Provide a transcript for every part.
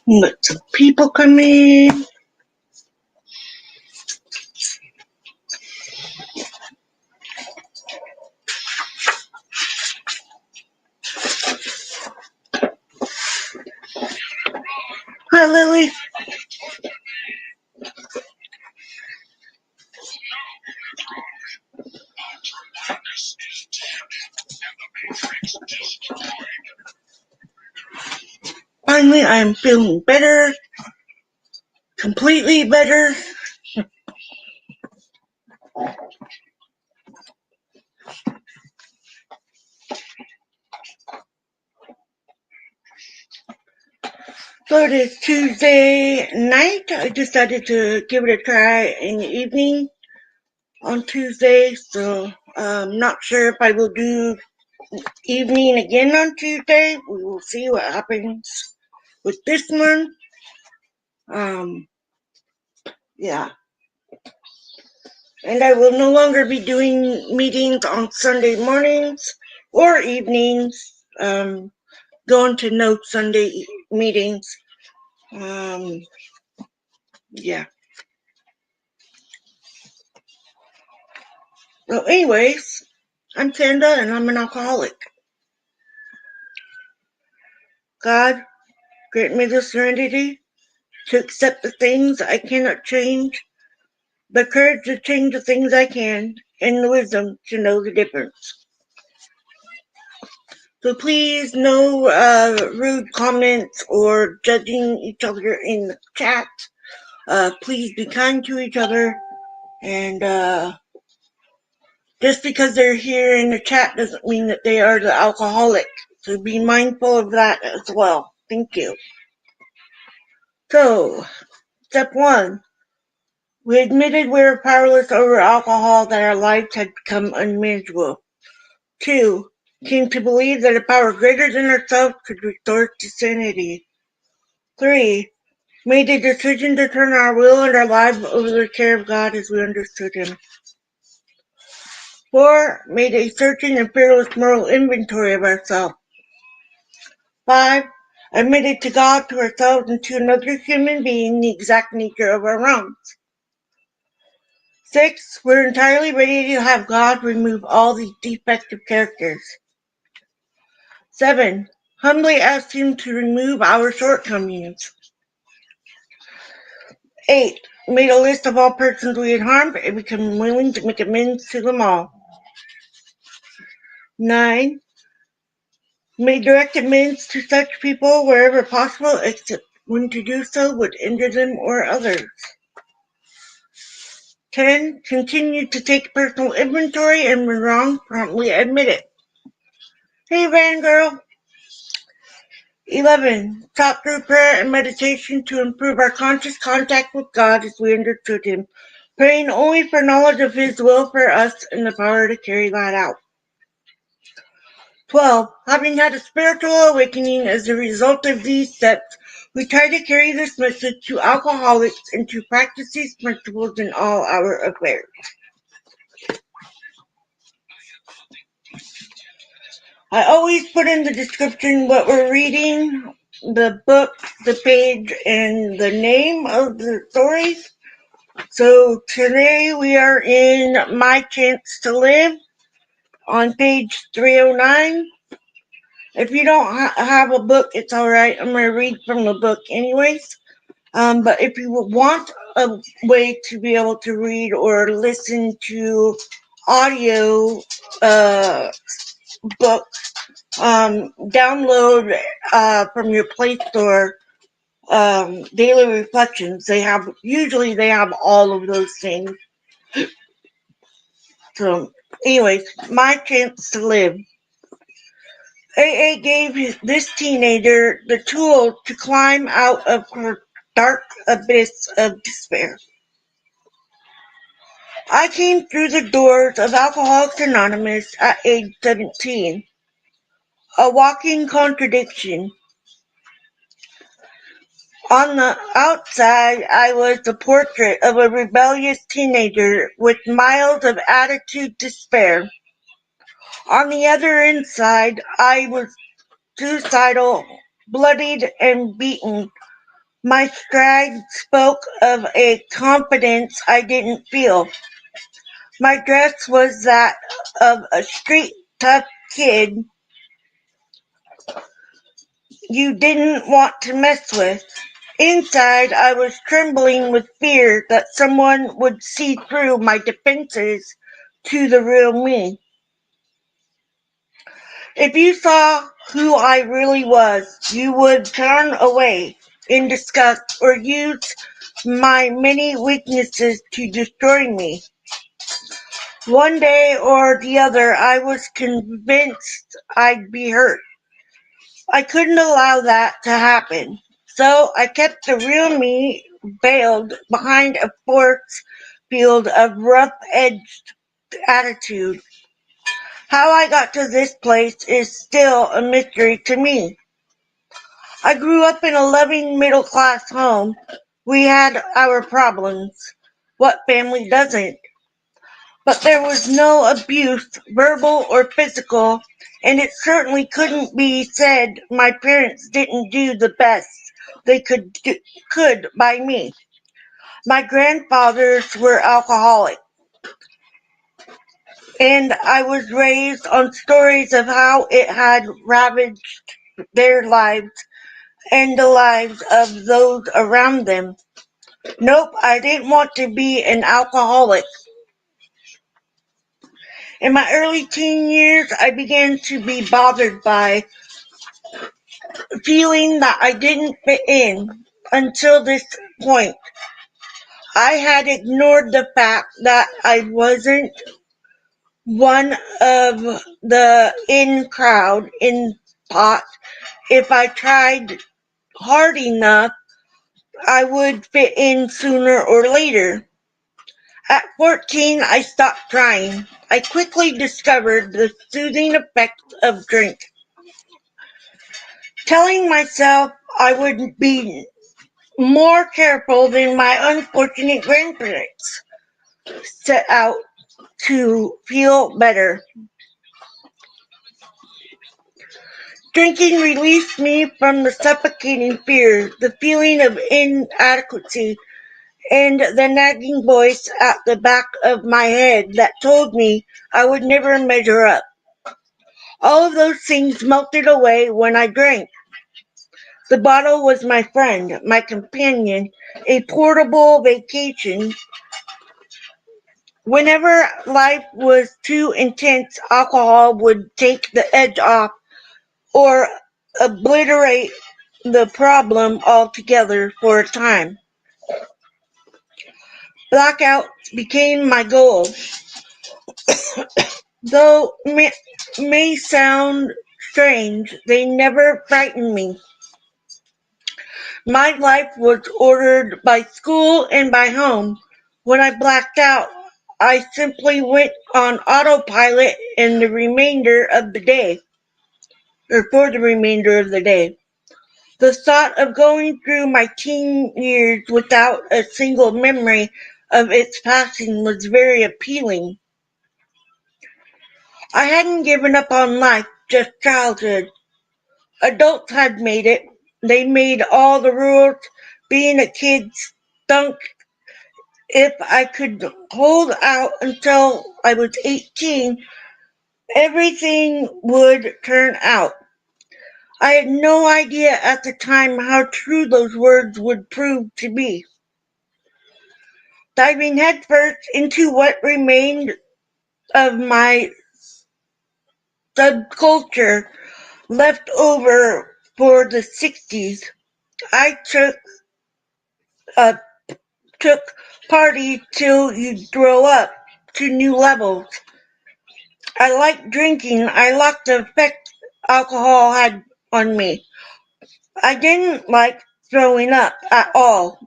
Let some people come in. Hi, Lily. Finally, I'm feeling better. Completely better. So it is Tuesday night. I decided to give it a try in the evening on Tuesday. So I'm not sure if I will do evening again on Tuesday. We will see what happens with this one. Yeah. And I will no longer be doing meetings on Sunday mornings or evenings. Going to no Sunday meetings. Yeah. Well, anyways, I'm Sanda and I'm an alcoholic. God, grant me the serenity to accept the things I cannot change, the courage to change the things I can, and the wisdom to know the difference. So please, no rude comments or judging each other in the chat. Please be kind to each other, and just because they're here in the chat doesn't mean that they are the alcoholic. So be mindful of that as well. Thank you. So, step 1. We admitted we were powerless over alcohol, that our lives had become unmanageable. 2. Came to believe that a power greater than ourselves could restore us to sanity. 3. Made a decision to turn our will and our lives over to the care of God as we understood Him. 4. Made a searching and fearless moral inventory of ourselves. 5. Admitted to God, to ourselves, and to another human being the exact nature of our wrongs. 6. We're entirely ready to have God remove all these defective characters. 7. Humbly asked Him to remove our shortcomings. 8. Made a list of all persons we had harmed and become willing to make amends to them all. 9. Made direct amends to such people wherever possible, except when to do so would injure them or others. 10. Continued to take personal inventory and when wrong, promptly admit it. Hey, Van Girl. 11. Taught through prayer and meditation to improve our conscious contact with God as we understood Him, praying only for knowledge of His will for us and the power to carry that out. 12. Having had a spiritual awakening as a result of these steps, we try to carry this message to alcoholics and to practice these principles in all our affairs. I always put in the description what we're reading, the book, the page, and the name of the stories. So today we are in My Chance to Live, on page 309. If you don't have a book, it's alright. I'm going to read from the book anyways. But if you want a way to be able to read or listen to audio book, download from your Play Store Daily Reflections. Usually they have all of those things. So, anyways, My Chance to Live. AA gave this teenager the tools to climb out of her dark abyss of despair. I came through the doors of Alcoholics Anonymous at age 17, a walking contradiction. On the outside, I was the portrait of a rebellious teenager with miles of attitude to spare. On the other inside, I was suicidal, bloodied, and beaten. My stride spoke of a confidence I didn't feel. My dress was that of a street tough kid you didn't want to mess with. Inside, I was trembling with fear that someone would see through my defenses to the real me. If you saw who I really was, you would turn away in disgust or use my many weaknesses to destroy me. One day or the other, I was convinced I'd be hurt. I couldn't allow that to happen. So I kept the real me veiled behind a force field of rough-edged attitude. How I got to this place is still a mystery to me. I grew up in a loving middle-class home. We had our problems. What family doesn't? But there was no abuse, verbal or physical, and it certainly couldn't be said my parents didn't do the best they could by me. My grandfathers were alcoholic, and I was raised on stories of how it had ravaged their lives and the lives of those around them. Nope, I didn't want to be an alcoholic. In my early teen years, I began to be bothered by feeling that I didn't fit in. Until this point, I had ignored the fact that I wasn't one of the in crowd in pot. If I tried hard enough, I would fit in sooner or later. At 14, I stopped trying. I quickly discovered the soothing effects of drink, telling myself I would be more careful than my unfortunate grandparents set out to feel better. Drinking released me from the suffocating fear, the feeling of inadequacy, and the nagging voice at the back of my head that told me I would never measure up. All of those things melted away when I drank. The bottle was my friend, my companion, a portable vacation. Whenever life was too intense, alcohol would take the edge off or obliterate the problem altogether for a time. Blackouts became my goal. Though may sound strange, they never frightened me. My life was ordered by school and by home. When I blacked out, I simply went on autopilot in the remainder of the day, or for the remainder of the day. The thought of going through my teen years without a single memory of its passing was very appealing. I hadn't given up on life, just childhood. Adults had made it. They made all the rules. Being a kid stunk. If I could hold out until I was 18, everything would turn out. I had no idea at the time how true those words would prove to be. Diving headfirst into what remained of my subculture left over for the 60s, I uh, took party till you throw up to new levels. I liked drinking. I liked the effect alcohol had on me. I didn't like throwing up at all.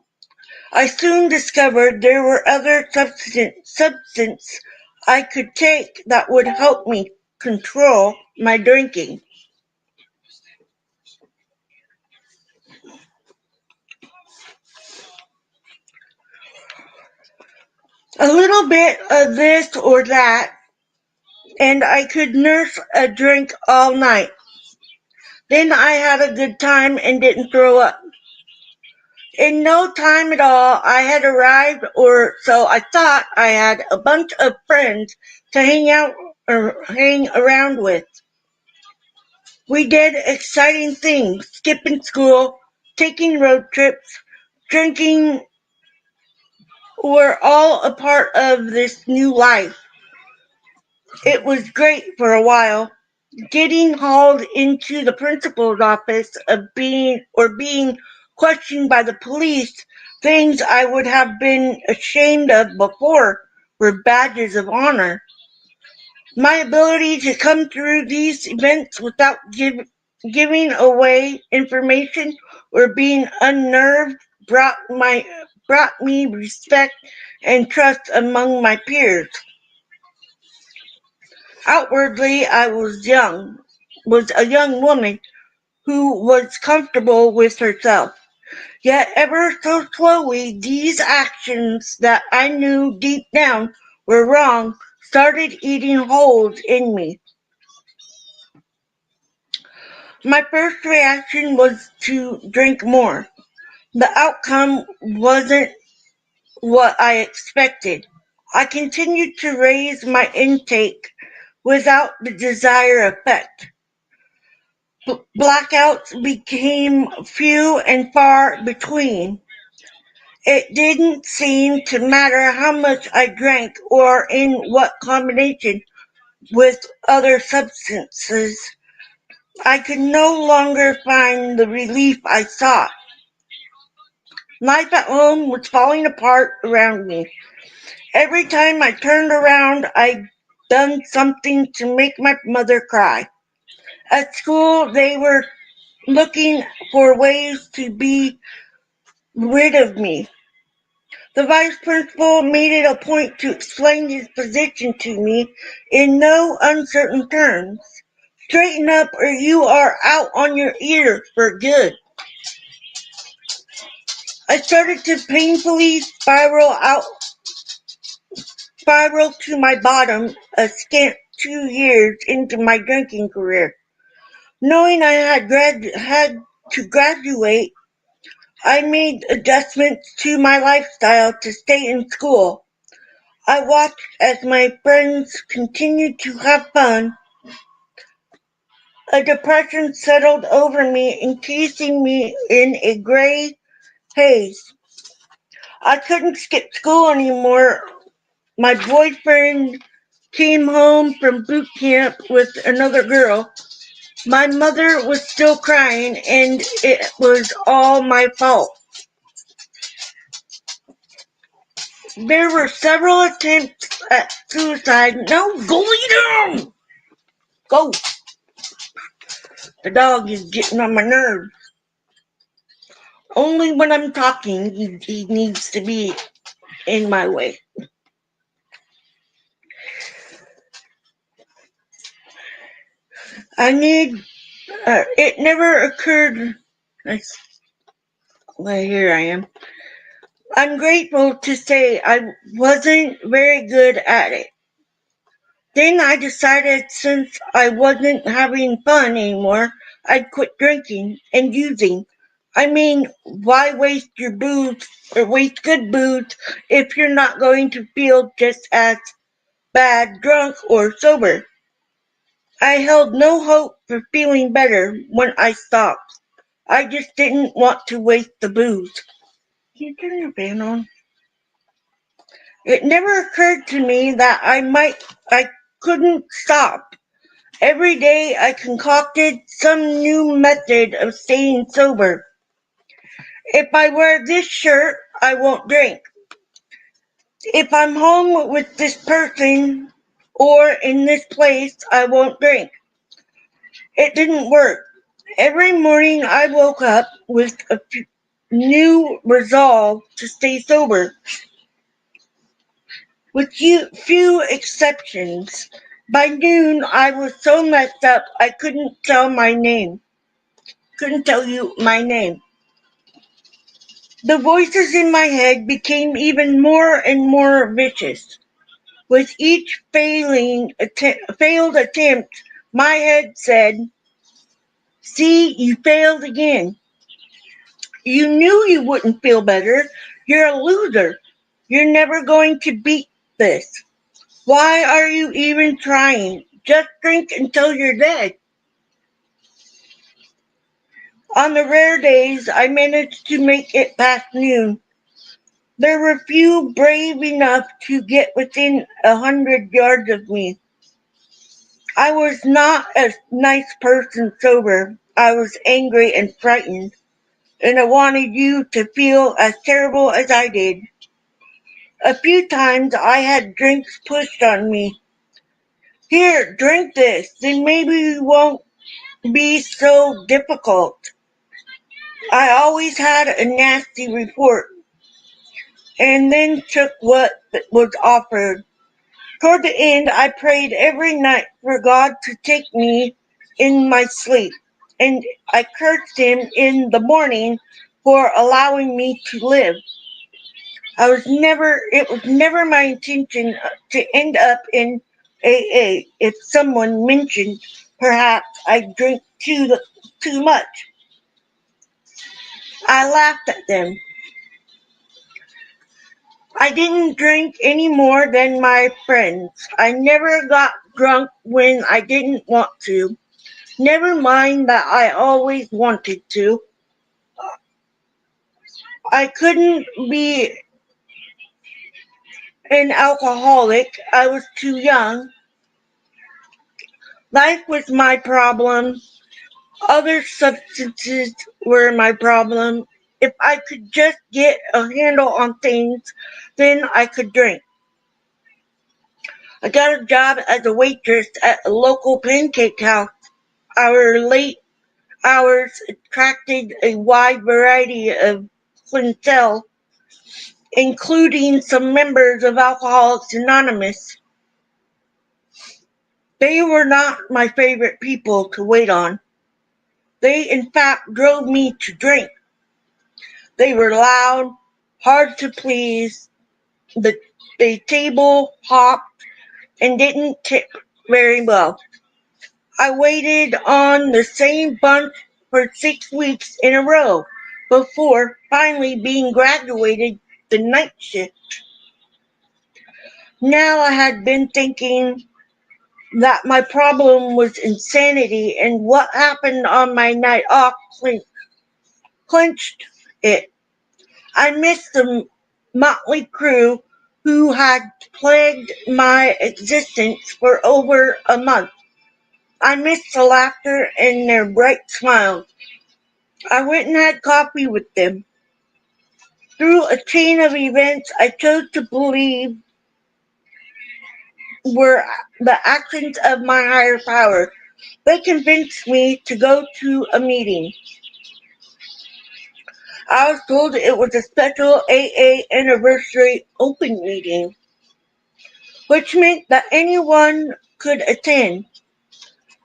I soon discovered there were other substances I could take that would help me control my drinking. A little bit of this or that, and I could nurse a drink all night. Then I had a good time and didn't throw up. In no time at all, I had arrived, or so I thought. I had a bunch of friends to hang out or hang around with. We did exciting things, skipping school, taking road trips, drinking were all a part of this new life. It was great for a while. Getting hauled into the principal's office of being questioned by the police, things I would have been ashamed of before, were badges of honor. My ability to come through these events without giving away information or being unnerved brought me respect and trust among my peers. Outwardly, I was a young woman who was comfortable with herself. Yet ever so slowly, these actions that I knew deep down were wrong started eating holes in me. My first reaction was to drink more. The outcome wasn't what I expected. I continued to raise my intake without the desired effect. Blackouts became few and far between. It didn't seem to matter how much I drank or in what combination with other substances. I could no longer find the relief I sought. Life at home was falling apart around me. Every time I turned around, I'd done something to make my mother cry. At school, they were looking for ways to be rid of me. The vice principal made it a point to explain his position to me in no uncertain terms. Straighten up or you are out on your ear for good. I started to painfully spiral to my bottom a scant 2 years into my drinking career. Knowing I had to graduate, I made adjustments to my lifestyle to stay in school. I watched as my friends continued to have fun. A depression settled over me, encasing me in a gray haze. I couldn't skip school anymore. My boyfriend came home from boot camp with another girl. My mother was still crying, and it was all my fault. There were several attempts at suicide. No, go lay down! Go! The dog is getting on my nerves. Only when I'm talking, he needs to be in my way. It never occurred. Well, here I am. I'm grateful to say I wasn't very good at it. Then I decided since I wasn't having fun anymore, I'd quit drinking and using. I mean, why waste your booze or waste good booze if you're not going to feel just as bad drunk or sober? I held no hope for feeling better when I stopped. I just didn't want to waste the booze. Can you turn your fan on? It never occurred to me that I couldn't stop. Every day I concocted some new method of staying sober. If I wear this shirt, I won't drink. If I'm home with this person or in this place, I won't drink. It didn't work. Every morning I woke up with a new resolve to stay sober, with few exceptions. By noon, I was so messed up I couldn't tell you my name. The voices in my head became even more and more vicious. With each failed attempt, my head said, "See, you failed again. You knew you wouldn't feel better. You're a loser. You're never going to beat this. Why are you even trying? Just drink until you're dead." On the rare days I managed to make it past noon, there were few brave enough to get within 100 yards of me. I was not a nice person sober. I was angry and frightened, and I wanted you to feel as terrible as I did. A few times I had drinks pushed on me. "Here, drink this, then maybe it won't be so difficult." I always had a nasty report, and then took what was offered. Toward the end, I prayed every night for God to take me in my sleep, and I cursed Him in the morning for allowing me to live. It was never my intention to end up in AA. If someone mentioned perhaps I drink too much, I laughed at them. I didn't drink any more than my friends. I never got drunk when I didn't want to. Never mind that I always wanted to. I couldn't be an alcoholic. I was too young. Life was my problem. Other substances were my problem. If I could just get a handle on things, then I could drink. I got a job as a waitress at a local pancake house. Our late hours attracted a wide variety of clientele, including some members of Alcoholics Anonymous. They were not my favorite people to wait on. They, in fact, drove me to drink. They were loud, hard to please. The table hopped and didn't tip very well. I waited on the same bunch for 6 weeks in a row before finally being graduated the night shift. Now I had been thinking that my problem was insanity, and what happened on my night off clinched it. I missed the motley crew who had plagued my existence for over a month. I missed the laughter and their bright smiles. I went and had coffee with them. Through a chain of events I chose to believe were the actions of my higher power. They convinced me to go to a meeting. I was told it was a special AA anniversary open meeting, which meant that anyone could attend.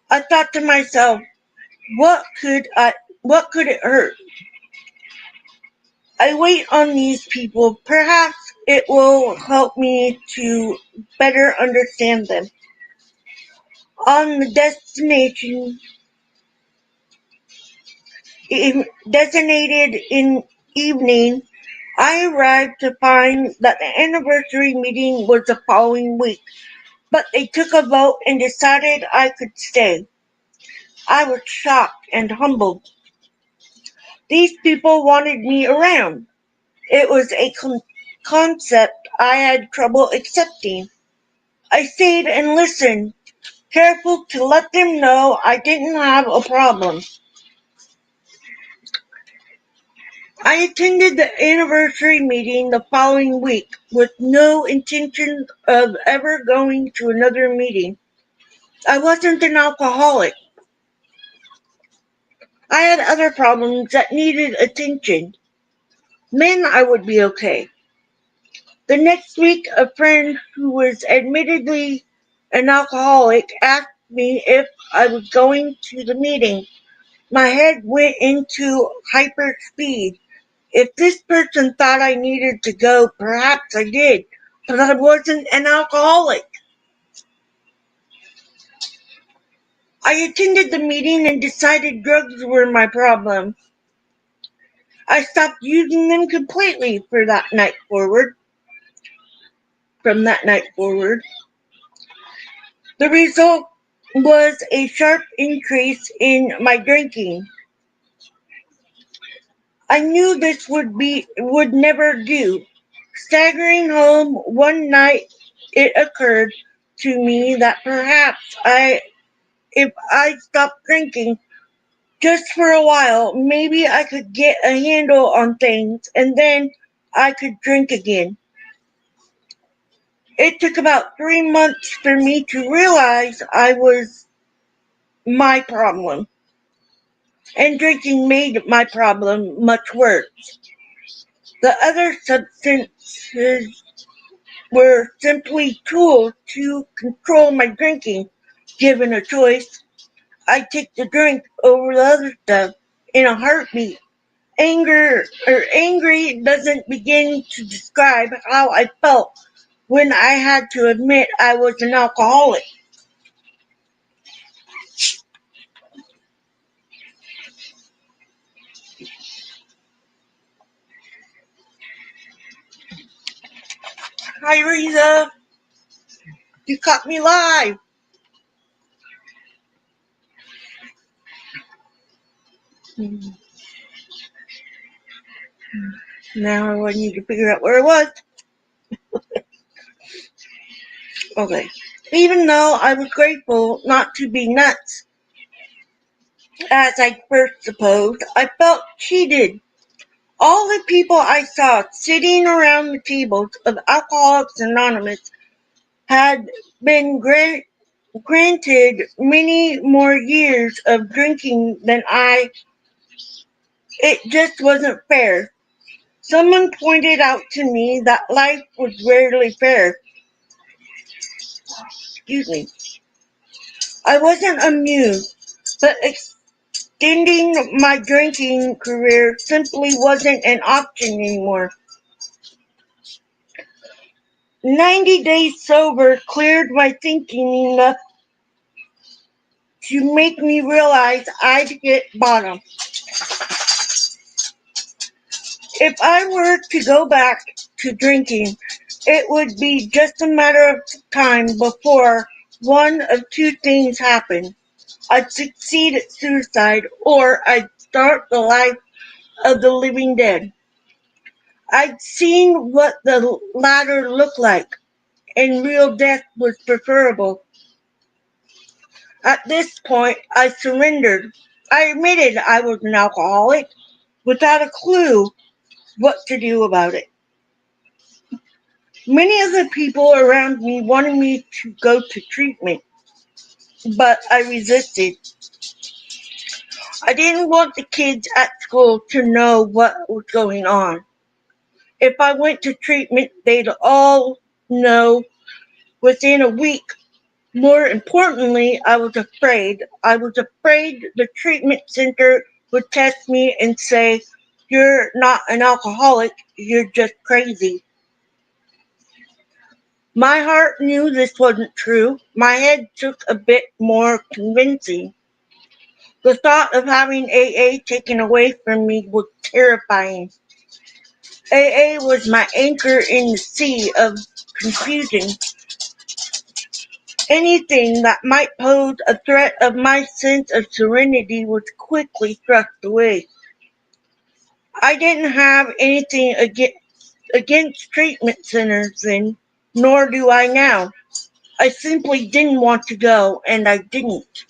I thought to myself, what could it hurt? I wait on these people. Perhaps it will help me to better understand them. On the designated in evening, I arrived to find that the anniversary meeting was the following week. but they took a vote and decided I could stay. I was shocked and humbled. These people wanted me around. It was a concept I had trouble accepting. I stayed and listened, careful to let them know I didn't have a problem. I attended the anniversary meeting the following week with no intention of ever going to another meeting. I wasn't an alcoholic. I had other problems that needed attention. Then I would be okay. The next week, a friend who was admittedly an alcoholic asked me if I was going to the meeting. My head went into hyper speed. If this person thought I needed to go, perhaps I did, but I wasn't an alcoholic. I attended the meeting and decided drugs were my problem. I stopped using them completely from that night forward. The result was a sharp increase in my drinking. I knew this would never do. Staggering home one night, it occurred to me that perhaps if I stopped drinking just for a while, maybe I could get a handle on things and then I could drink again. It took about 3 months for me to realize I was my problem, and drinking made my problem much worse. The other substances were simply tools to control my drinking. Given a choice, I'd take the drink over the other stuff in a heartbeat. Angry doesn't begin to describe how I felt when I had to admit I was an alcoholic. Hi, Reza. You caught me live. Now I need to figure out where I was. Okay. Even though I was grateful not to be nuts, as I first supposed, I felt cheated. All the people I saw sitting around the tables of Alcoholics Anonymous had been granted many more years of drinking than I. It just wasn't fair. Someone pointed out to me that life was rarely fair. Excuse me. I wasn't amused, but extending my drinking career simply wasn't an option anymore. 90 days sober cleared my thinking enough to make me realize I'd hit bottom. If I were to go back to drinking, it would be just a matter of time before one of two things happened. I'd succeed at suicide or I'd start the life of the living dead. I'd seen what the latter looked like, and real death was preferable. At this point, I surrendered. I admitted I was an alcoholic without a clue what to do about it. Many of the people around me wanted me to go to treatment, but I resisted. I didn't want the kids at school to know what was going on. If I went to treatment, they'd all know within a week. More importantly, I was afraid. I was afraid the treatment center would test me and say, "You're not an alcoholic, you're just crazy." My heart knew this wasn't true. My head took a bit more convincing. The thought of having AA taken away from me was terrifying. AA was my anchor in the sea of confusion. Anything that might pose a threat of my sense of serenity was quickly thrust away. I didn't have anything against treatment centers then, nor do I now. I simply didn't want to go, and I didn't.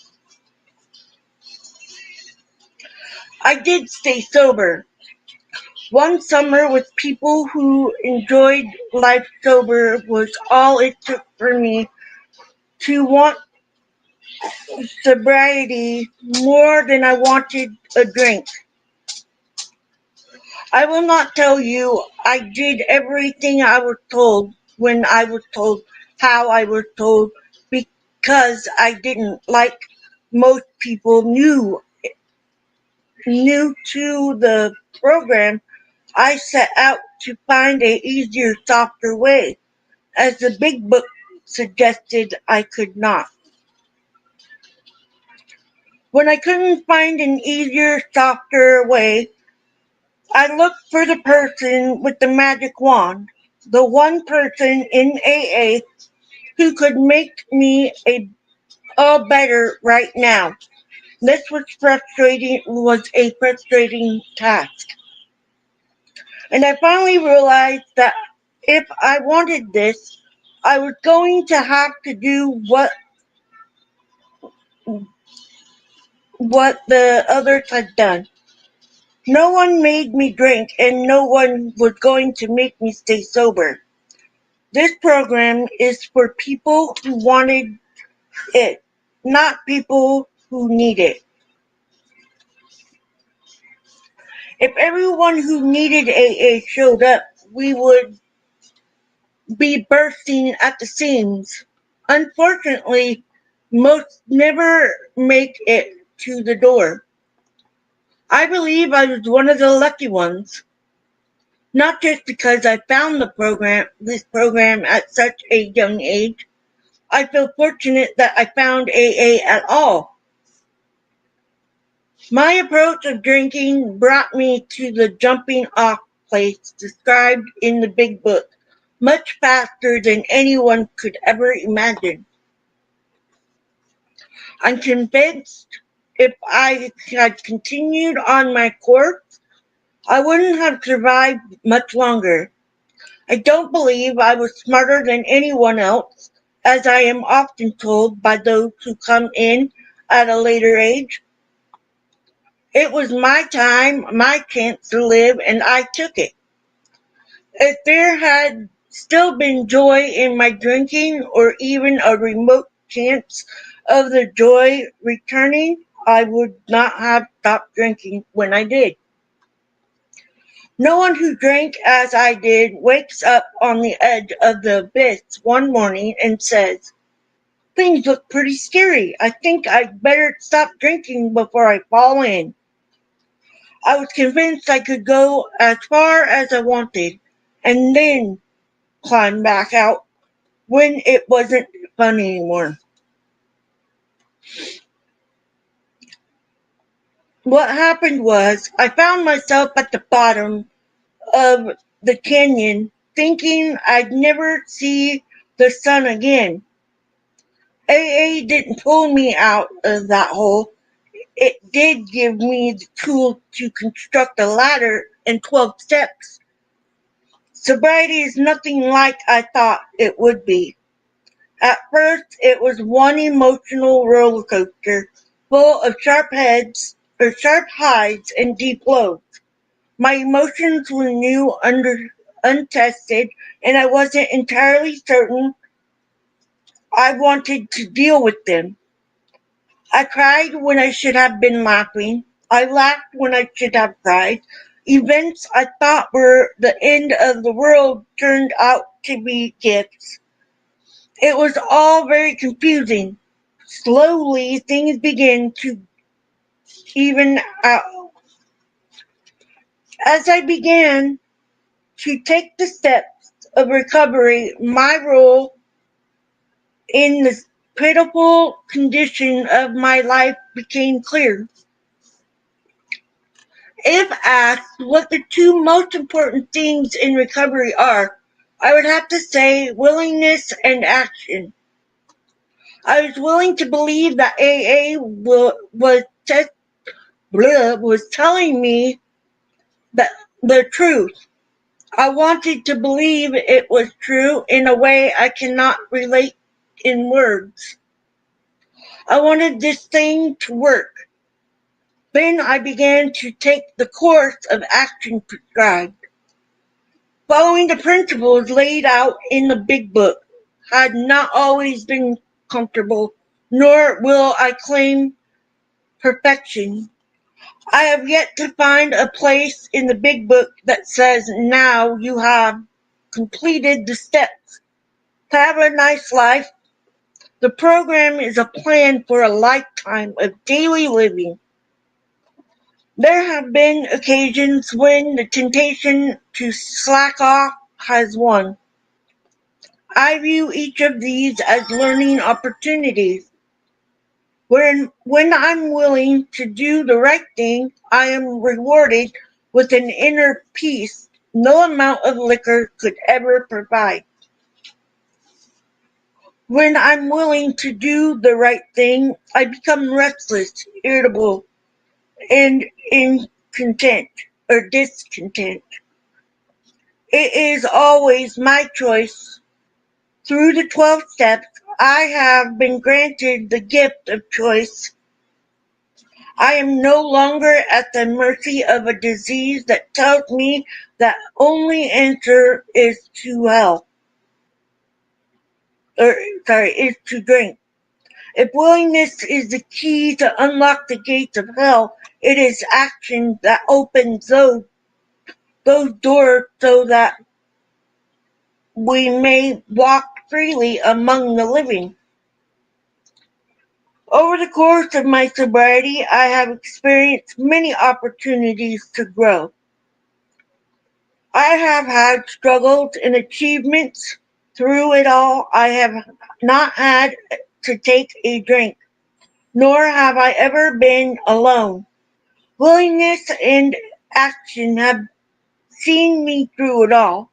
I did stay sober. One summer with people who enjoyed life sober was all it took for me to want sobriety more than I wanted a drink. I will not tell you I did everything I was told when I was told how I was told because I didn't. Like most people new to the program, I set out to find a easier, softer way, as the big book suggested I could not. When I couldn't find an easier, softer way, I looked for the person with the magic wand, the one person in AA who could make me a better right now. This was a frustrating task. And I finally realized that if I wanted this, I was going to have to do what the others had done. No one made me drink and no one was going to make me stay sober. This program is for people who wanted it, not people who need it. If everyone who needed AA showed up, we would be bursting at the seams. Unfortunately, most never make it to the door. I believe I was one of the lucky ones, not just because I found this program at such a young age. I feel fortunate that I found AA at all. My approach of drinking brought me to the jumping off place described in the big book much faster than anyone could ever imagine. I'm convinced if I had continued on my course, I wouldn't have survived much longer. I don't believe I was smarter than anyone else, as I am often told by those who come in at a later age. It was my time, my chance to live, and I took it. If there had still been joy in my drinking, or even a remote chance of the joy returning, I would not have stopped drinking when I did. No one who drank as I did wakes up on the edge of the abyss one morning and says, "Things look pretty scary. I think I'd better stop drinking before I fall in." I was convinced I could go as far as I wanted and then climb back out when it wasn't fun anymore. What happened was I found myself at the bottom of the canyon thinking I'd never see the sun again. AA didn't pull me out of that hole. It did give me the tools to construct a ladder and 12 steps. Sobriety is nothing like I thought it would be. At first, it was one emotional roller coaster, full of sharp highs and deep lows. My emotions were new, untested, and I wasn't entirely certain I wanted to deal with them. I cried when I should have been laughing. I laughed when I should have cried. Events I thought were the end of the world turned out to be gifts. It was all very confusing. Slowly, things began to even out. As I began to take the steps of recovery, my role in the pitiful condition of my life became clear. If asked what the two most important things in recovery are, I would have to say willingness and action. I was willing to believe that AA was telling me that the truth. I wanted to believe it was true in a way I cannot relate in words. I wanted this thing to work. Then I began to take the course of action prescribed. Following the principles laid out in the big book had not always been comfortable, nor will I claim perfection. I have yet to find a place in the big book that says now you have completed the steps to have a nice life. The program is a plan for a lifetime of daily living. There have been occasions when the temptation to slack off has won. I view each of these as learning opportunities. When I'm willing to do the right thing, I am rewarded with an inner peace no amount of liquor could ever provide. When I'm willing to do the right thing, I become restless, irritable, and incontent or discontent. It is always my choice. Through the 12 steps, I have been granted the gift of choice. I am no longer at the mercy of a disease that tells me that only answer is to hell. Is to drink. If willingness is the key to unlock the gates of hell, it is action that opens those doors so that we may walk freely among the living. Over the course of my sobriety, I have experienced many opportunities to grow. I have had struggles and achievements. Through it all, I have not had to take a drink, nor have I ever been alone. Willingness and action have seen me through it all.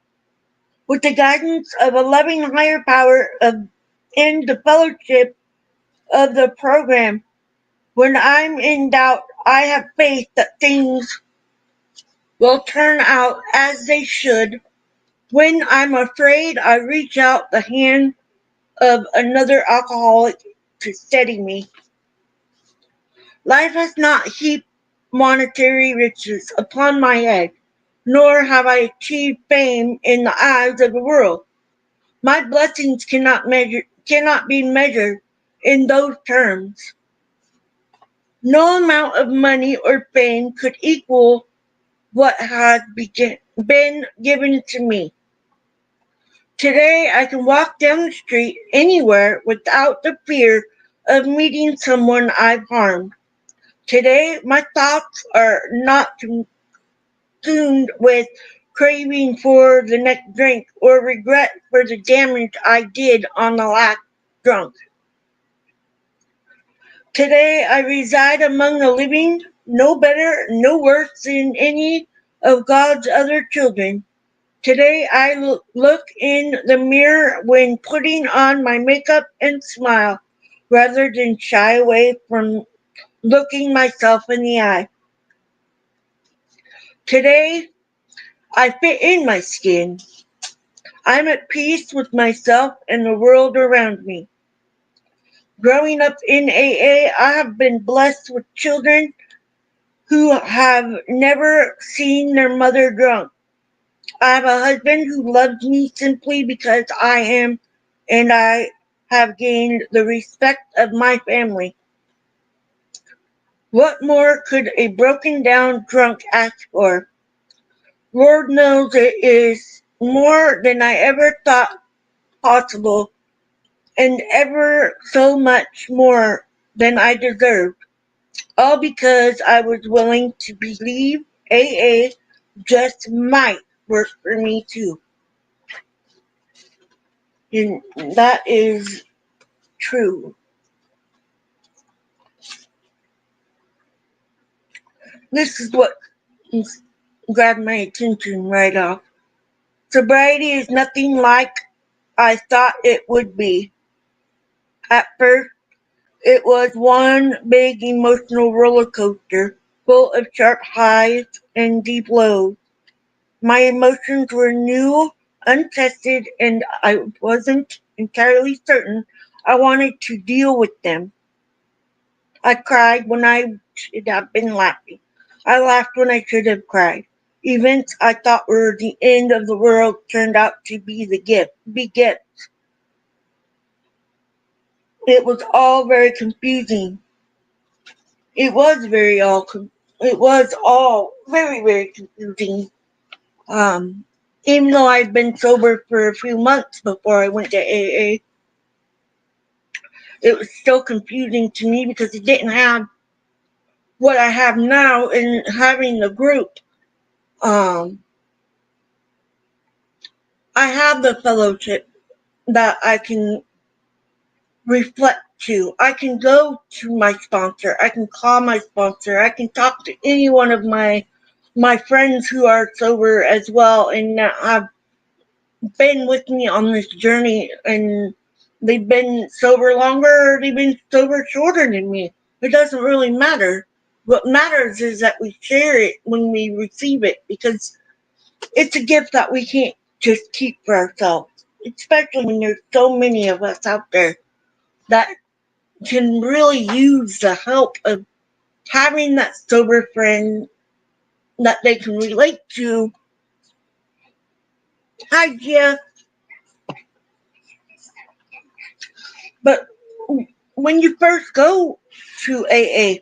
With the guidance of a loving higher power and the fellowship of the program, when I'm in doubt, I have faith that things will turn out as they should. When I'm afraid, I reach out the hand of another alcoholic to steady me. Life has not heaped monetary riches upon my head, nor have I achieved fame in the eyes of the world. My blessings cannot be measured in those terms. No amount of money or fame could equal what has been given to me. Today I can walk down the street anywhere without the fear of meeting someone I've harmed. Today my thoughts are not consumed with craving for the next drink or regret for the damage I did on the last drunk. Today I reside among the living, no better, no worse than any of God's other children. Today I look in the mirror when putting on my makeup and smile, rather than shy away from looking myself in the eye. Today I fit in my skin. I'm at peace with myself and the world around me. Growing up in AA, I have been blessed with children who have never seen their mother drunk. I have a husband who loves me simply because I am, and I have gained the respect of my family. What more could a broken down drunk ask for? Lord knows it is more than I ever thought possible, and ever so much more than I deserved. All because I was willing to believe AA just might work for me too. And that is true. This is what grabbed my attention right off. Sobriety is nothing like I thought it would be. At first, it was one big emotional roller coaster, full of sharp highs and deep lows. My emotions were new, untested, and I wasn't entirely certain I wanted to deal with them. I cried when I should have been laughing. I laughed when I should have cried. Events I thought were the end of the world turned out to be the gift. Be gift. It was all very confusing. It was very all. It was all very confusing. Um, Even though I'd been sober for a few months before I went to AA, it was still confusing to me because it didn't have what I have now in having the group. Um, I have the fellowship that I can reflect to. I can go to my sponsor. I can call my sponsor. I can talk to any one of my friends who are sober as well and have been with me on this journey, and they've been sober longer or they've been sober shorter than me. It doesn't really matter. What matters is that we share it when we receive it, because it's a gift that we can't just keep for ourselves, especially when there's so many of us out there that can really use the help of having that sober friend that they can relate to. Hi, Jeff. But when you first go to AA,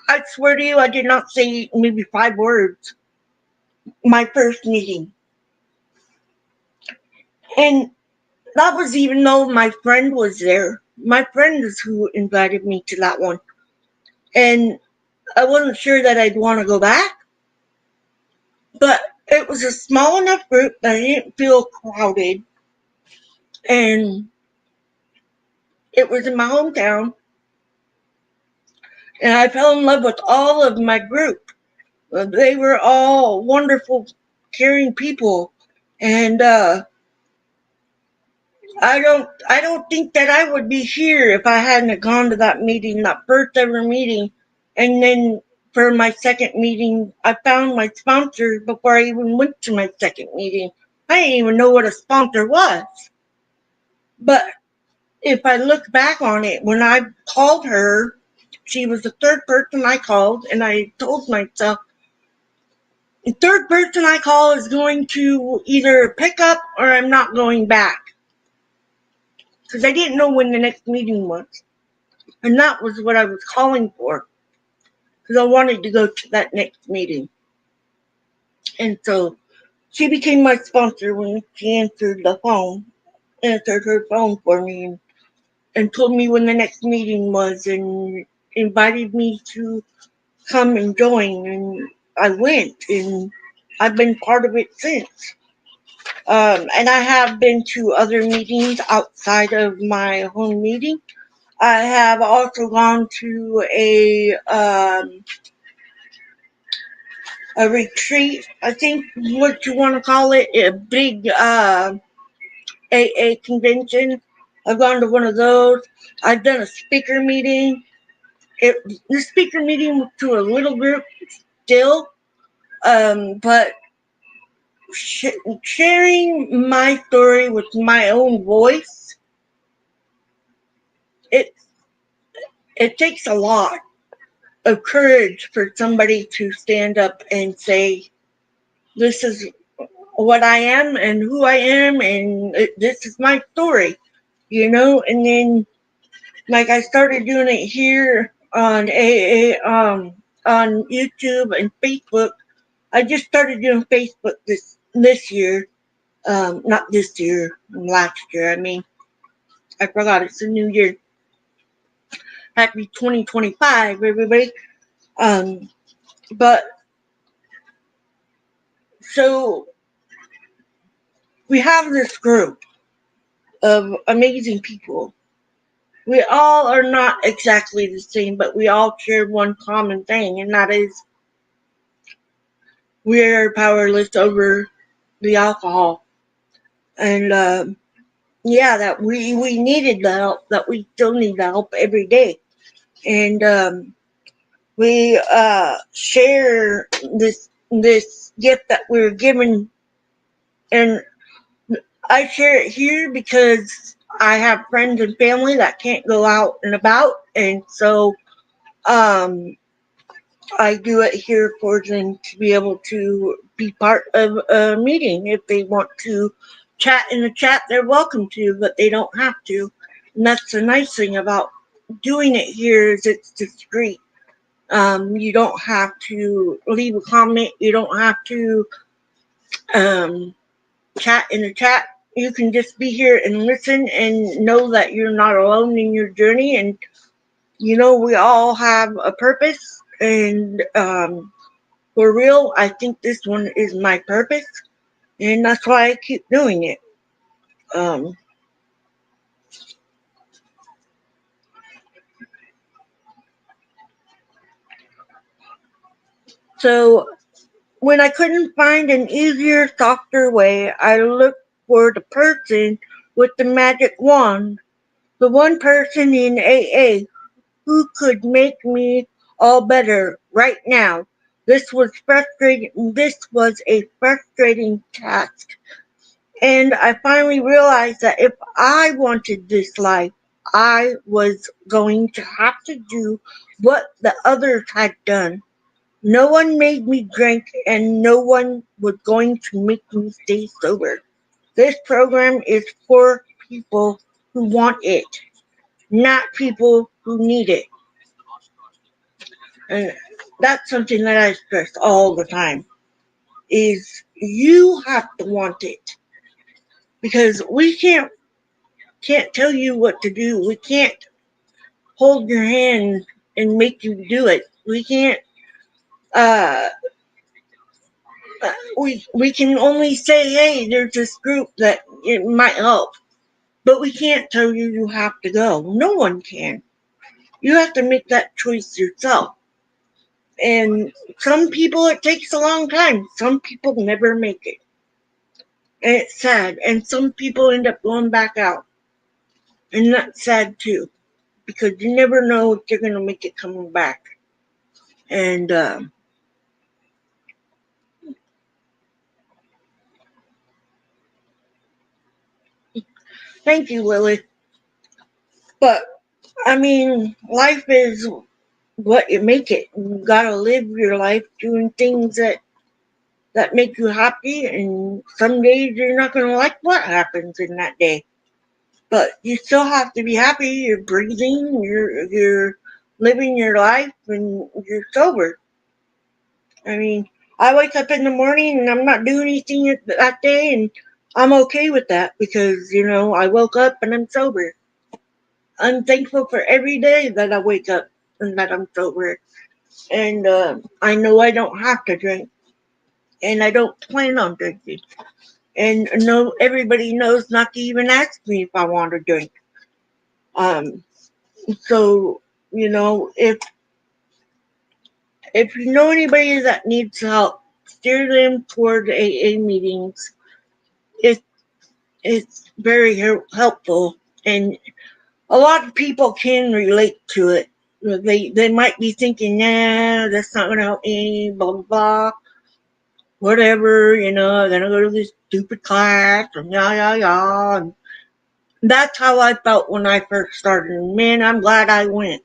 I swear to you, I did not say maybe 5 words. My first meeting. And that was even though my friend was there. My friend is who invited me to that one. And I wasn't sure that I'd want to go back, but it was a small enough group that I didn't feel crowded. And it was in my hometown. And I fell in love with all of my group. They were all wonderful, caring people. And I don't think that I would be here if I hadn't gone to that meeting, that first ever meeting. And then for my second meeting, I found my sponsor before I even went to my second meeting. I didn't even know what a sponsor was. But if I look back on it, when I called her, she was the third person I called, and I told myself, the third person I call is going to either pick up or I'm not going back. Because I didn't know when the next meeting was. And that was what I was calling for. Because I wanted to go to that next meeting. And so she became my sponsor when she answered her phone for me, and told me when the next meeting was, and invited me to come and join. And I went, and I've been part of it since. And I have been to other meetings outside of my home meeting. I have also gone to a retreat, I think what you want to call it, a big AA convention. I've gone to one of those. I've done a speaker meeting. The speaker meeting was to a little group still, but sharing my story with my own voice, it it takes a lot of courage for somebody to stand up and say, "This is what I am and who I am, and this is my story." And then, like, I started doing it here on on YouTube and Facebook. I just started doing Facebook this year. Not this year, last year. I mean, I forgot it's a new year. Happy 2025, everybody. Um, but so we have this group of amazing people. We all are not exactly the same, but we all share one common thing, and that is we are powerless over the alcohol. And yeah, that we needed the help, that we still need the help every day. And we share this gift that we're given, and I share it here because I have friends and family that can't go out and about, and so um, I do it here for them to be able to be part of a meeting. If they want to chat in the chat, they're welcome to, but they don't have to. And that's the nice thing about doing it here is it's discreet. You don't have to leave a comment. You don't have to um, chat in the chat. You can just be here and listen and know that you're not alone in your journey. And we all have a purpose. And for real, I think this one is my purpose, and that's why I keep doing it. Um, so when I couldn't find an easier, softer way, I looked for the person with the magic wand, the one person in AA who could make me all better right now. This was frustrating. This was a frustrating task. And I finally realized that if I wanted this life, I was going to have to do what the others had done. No one made me drink, and no one was going to make me stay sober. This program is for people who want it, not people who need it. And that's something that I stress all the time is you have to want it, because we can't tell you what to do. We can't hold your hand and make you do it. We can't. Uh, we can only say, hey, there's this group that it might help, but we can't tell you you have to go. No one can. You have to make that choice yourself. And some people it takes a long time. Some people never make it, and it's sad. And some people end up going back out, and that's sad too, because you never know if you're gonna make it coming back. And thank you, Lily. But I mean, life is what you make it. You gotta live your life doing things that make you happy. And some days you're not gonna like what happens in that day, but you still have to be happy. You're breathing. You're living your life, and you're sober. I mean, I wake up in the morning and I'm not doing anything that day, and I'm okay with that because I woke up and I'm sober. I'm thankful for every day that I wake up and that I'm sober. And I know I don't have to drink, and I don't plan on drinking. And no, everybody knows not to even ask me if I want to drink. Um, so if you know anybody that needs help, steer them toward AA meetings. It it's very helpful, and a lot of people can relate to it. They might be thinking, nah, that's not gonna help me, blah blah blah, whatever. I'm gonna go to this stupid class, and yah yah yah. And that's how I felt when I first started. And man, I'm glad I went.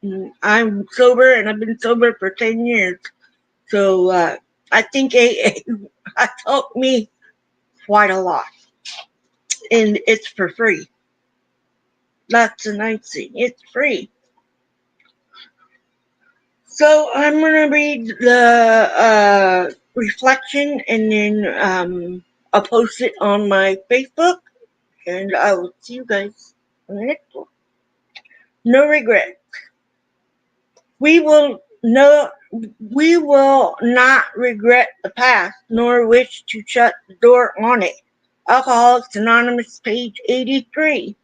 And I'm sober, and I've been sober for 10 years. So I think AA has helped me quite a lot, and it's for free. That's the nice thing. It's free. So I'm gonna read the reflection, and then I'll post it on my Facebook, and I will see you guys on the next one. No regret. We will no. We will not regret the past, nor wish to shut the door on it. Alcoholics Anonymous, page 83.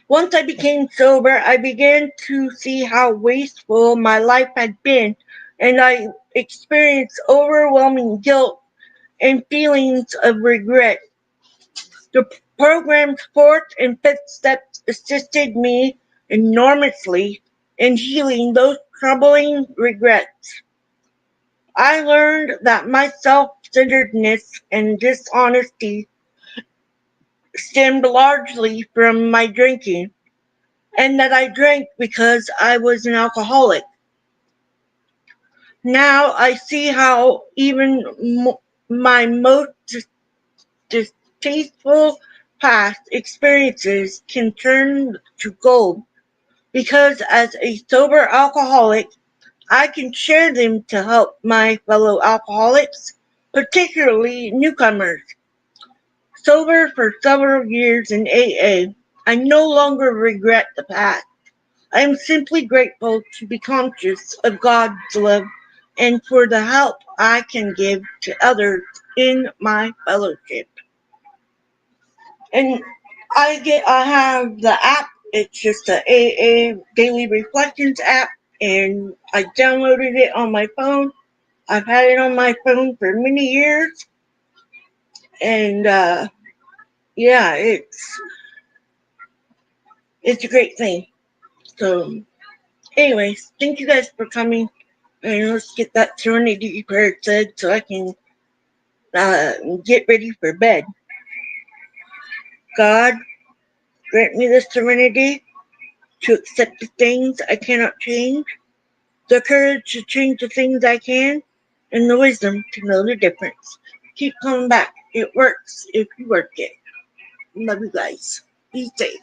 Once I became sober, I began to see how wasteful my life had been, and I experienced overwhelming guilt and feelings of regret. The program's fourth and fifth steps assisted me enormously in healing those troubling regrets. I learned that my self-centeredness and dishonesty stemmed largely from my drinking, and that I drank because I was an alcoholic. Now I see how even my most distasteful past experiences can turn to gold, because as a sober alcoholic, I can share them to help my fellow alcoholics, particularly newcomers. Sober for several years in AA, I no longer regret the past. I am simply grateful to be conscious of God's love and for the help I can give to others in my fellowship. And I have the app. It's just the AA Daily Reflections app, and I downloaded it on my phone. I've had it on my phone for many years, and yeah, it's a great thing. So, anyways, thank you guys for coming, and let's get that serenity prayer said so I can get ready for bed. God, grant me the serenity to accept the things I cannot change, the courage to change the things I can, and the wisdom to know the difference. Keep coming back. It works if you work it. Love you guys. Be safe.